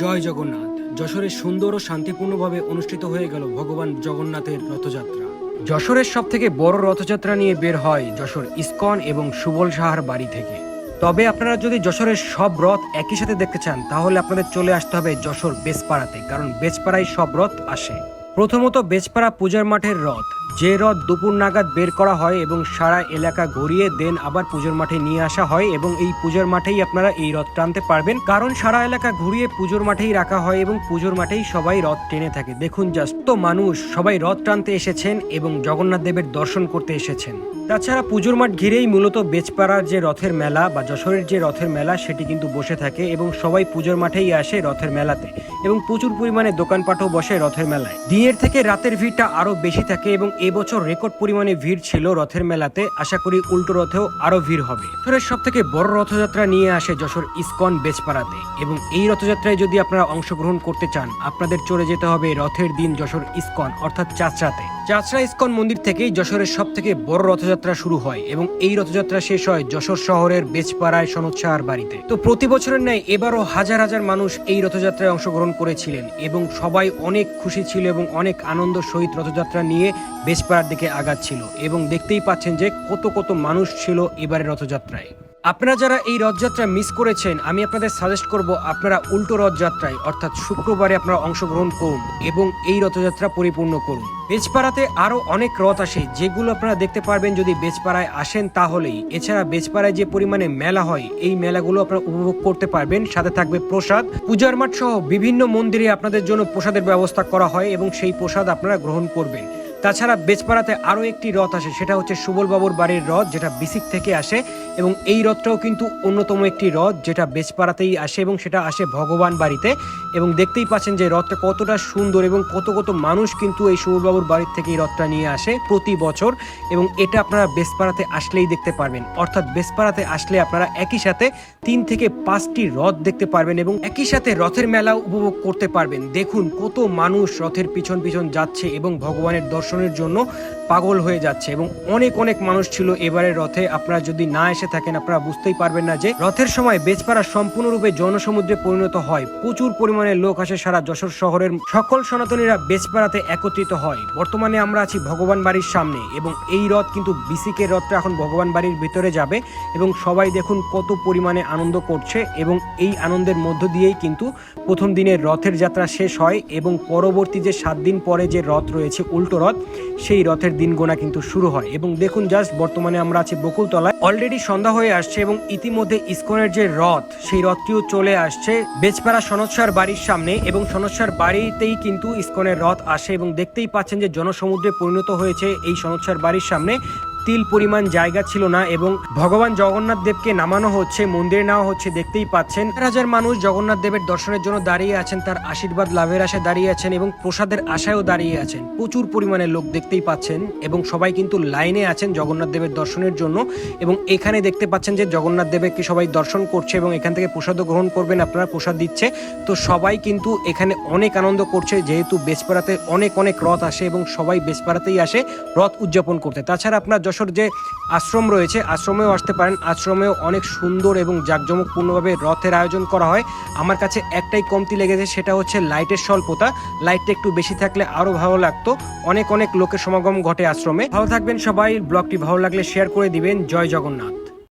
জয় জগন্নাথ। যশোরে সুন্দর ও শান্তিপূর্ণভাবে অনুষ্ঠিত হয়ে গেল ভগবান জগন্নাথের রথযাত্রা। যশোরের সব থেকে বড় রথযাত্রা নিয়ে বের হয় যশোর ইস্কন এবং সুবল সাহার বাড়ি থেকে। তবে আপনারা যদি যশোরের সব রথ একই সাথে দেখতে চান তাহলে আপনাদের চলে আসতে হবে যশোর বেজপাড়াতে, কারণ বেজপাড়ায় সব রথ আসে। প্রথমত বেজপাড়া পূজার মাঠের রথ, যে রথ দুপুর নাগাদ বের করা হয় এবং সারা এলাকা ঘুরিয়ে দেন আবার পুজোর মাঠে নিয়ে আসা হয় এবং এই পুজোর মাঠেই আপনারা এই রথ টানতে পারবেন, কারণ সারা এলাকা ঘুরিয়ে পুজোর মাঠেই রাখা হয় এবং পুজোর মাঠেই সবাই রথ টেনে থাকে। দেখুন জাস্ট তো মানুষ সবাই রথ টানতে এসেছেন এবং জগন্নাথ দেবের দর্শন করতে এসেছেন। তাছাড়া পুজোর মাঠ ঘিরেই মূলত বেজপাড়ার যে রথের মেলা বা যশোরের যে রথের মেলা সেটি কিন্তু বসে থাকে এবং সবাই পুজোর মাঠেই আসে রথের মেলাতে এবং প্রচুর পরিমাণে দোকানপাটও বসে রথের মেলায়। দিনের থেকে রাতের ভিড়টা আরো বেশি থাকে এবং এবছর রেকর্ড পরিমাণে ভিড় ছিল রথের মেলাতে। আশা করি উল্টো রথেও আরো ভিড় হবে। যশোরের সব থেকে বড় রথযাত্রা নিয়ে আসে যশোর ইস্কন বেজপাড়াতে এবং এই রথযাত্রায় যদি আপনারা অংশগ্রহণ করতে চান আপনাদের চলে যেতে হবে রথের দিন যশোর ইস্কন অর্থাৎ চাচড়াতে। চাচড়া ইস্কন মন্দির থেকেই যশোরের সব থেকে বড় রথযাত্রা শুরু হয় এবং এই রথযাত্রা শেষ হয় যশোর শহরের বেজপাড়ায় সনদ সাহার বাড়িতে। তো প্রতি বছরের ন্যায় এবারও হাজার হাজার মানুষ এই রথযাত্রায় অংশগ্রহণ করেছিলেন এবং সবাই অনেক খুশি ছিল এবং অনেক আনন্দ সহিত রথযাত্রা নিয়ে বেজপাড়ার দিকে আগাচ্ছিল এবং দেখতেই পাচ্ছেন যে কত কত মানুষ ছিল এবারের রথযাত্রায়। আপনারা যারা এই রথযাত্রা মিস করেছেন আমি আপনাদের সাজেস্ট করব আপনারা উল্টো রথযাত্রায় অর্থাৎ শুক্রবারে আপনারা অংশগ্রহণ করুন এবং এই রথযাত্রা পরিপূর্ণ করুন। বেজপাড়াতে আরো অনেক রথ আসে যেগুলো আপনারা দেখতে পারবেন যদি বেজপাড়ায় আসেন তাহলেই। এছাড়া বেজপাড়ায় যে পরিমাণে মেলা হয় এই মেলাগুলো আপনারা উপভোগ করতে পারবেন, সাথে থাকবে প্রসাদ। পূজার মাঠ সহ বিভিন্ন মন্দিরে আপনাদের জন্য প্রসাদের ব্যবস্থা করা হয় এবং সেই প্রসাদ আপনারা গ্রহণ করবেন। তাছাড়া বেজপাড়াতে আরো একটি রথ আসে, সেটা হচ্ছে সুবল বাবুর বাড়ির রথ, যেটা বিসিক থেকে আসে এবং এই রথটাও কিন্তু অন্যতম একটি রথ যেটা বেজপাড়াতেই আসে এবং সেটা আসে ভগবান বাড়িতে। এবং দেখতেই পাচ্ছেন যে রথটা কতটা সুন্দর এবং কত কত মানুষ কিন্তু এই সুবল বাবুর বাড়ির থেকে এই রথটা নিয়ে আসে প্রতি বছর এবং এটা আপনারা বেজপাড়াতে আসলেই দেখতে পারবেন। অর্থাৎ বেজপাড়াতে আসলে আপনারা একই সাথে 3 থেকে 5টি রথ দেখতে পারবেন এবং একই সাথে রথের মেলাও উপভোগ করতে পারবেন। দেখুন কত মানুষ রথের পিছন পিছন যাচ্ছে এবং ভগবানের দর্শনের জন্য পাগল হয়ে যাচ্ছে এবং অনেক অনেক মানুষ ছিল এবারের রথে। আপনারা যদি না এসে থাকেন আপনারা বুঝতেই পারবেন না যে রথের সময় বেজপাড়া সম্পূর্ণরূপে জনসমুদ্রে পরিণত হয়। প্রচুর পরিমাণে লোক আসে, সারা যশোর শহরের সকল সনাতনীরা বেজপাড়াতে একত্রিত হয়। বর্তমানে আমরা আছি ভগবান বাড়ির সামনে এবং এই রথ কিন্তু বিসিকের রথটা এখন ভগবান বাড়ির ভিতরে যাবে এবং সবাই দেখুন কত পরিমাণে আনন্দ করছে এবং এই আনন্দের মধ্য দিয়েই কিন্তু প্রথম দিনের রথের যাত্রা শেষ হয় এবং পরবর্তী যে 7 দিন পরে যে রথ রয়েছে উল্টো রথ সেই রথের দিন গোনা কিন্তু শুরু হয়। এবং দেখুন জাস্ট বর্তমানে আমরা আছি বকুলতলায়, অলরেডি সন্ধ্যা হয়ে আসছে এবং ইতিমধ্যে ইস্কনের যে রথ সেই রথটিও চলে আসছে বেজপাড়া সনদ সাহার বাড়ির সামনে এবং সনদ সাহার বাড়িতেই কিন্তু ইস্কনের রথ আসে এবং দেখতেই পাচ্ছেন যে জনসমুদ্রে পরিণত হয়েছে এই সনদ সাহার বাড়ির সামনে। তিল পরিমাণ জায়গা ছিল না এবং ভগবান জগন্নাথ দেবকে নামানো হচ্ছে, মন্দিরে নেওয়া হচ্ছে। দেখতেই পাচ্ছেন হাজার মানুষ জগন্নাথ দেবের দর্শনের জন্য দাঁড়িয়ে আছেন, তার আশীর্বাদ লাভের আশায় দাঁড়িয়ে আছেন এবং প্রসাদের আশায়ও দাঁড়িয়ে আছেন। প্রচুর পরিমাণে লোক দেখতেই পাচ্ছেন এবং সবাই কিন্তু লাইনে আছেন জগন্নাথ দেবের দর্শনের জন্য এবং এখানে দেখতে পাচ্ছেন যে জগন্নাথ দেবকে সবাই দর্শন করছে এবং এখান থেকে প্রসাদও গ্রহণ করবেন, আপনারা প্রসাদ দিচ্ছে। তো সবাই কিন্তু এখানে অনেক আনন্দ করছে যেহেতু বেজপাড়াতে অনেক অনেক রথ আসে এবং সবাই বেজপাড়াতেই আসে রথ উদযাপন করতে। তাছাড়া আপনার যশোর যে আশ্রম রয়েছে আশ্রমেও আসতে পারেন, আশ্রমেও অনেক সুন্দর এবং জাঁকজমকপূর্ণভাবে রথের আয়োজন করা হয়। আমার কাছে একটাই কমতি লেগেছে, সেটা হচ্ছে লাইটের স্বল্পতা। লাইটটা একটু বেশি থাকলে আরো ভালো লাগতো। অনেক অনেক লোকের সমাগম ঘটে আশ্রমে। ভালো থাকবেন সবাই, ব্লগটি ভালো লাগলে শেয়ার করে দিবেন। জয় জগন্নাথ।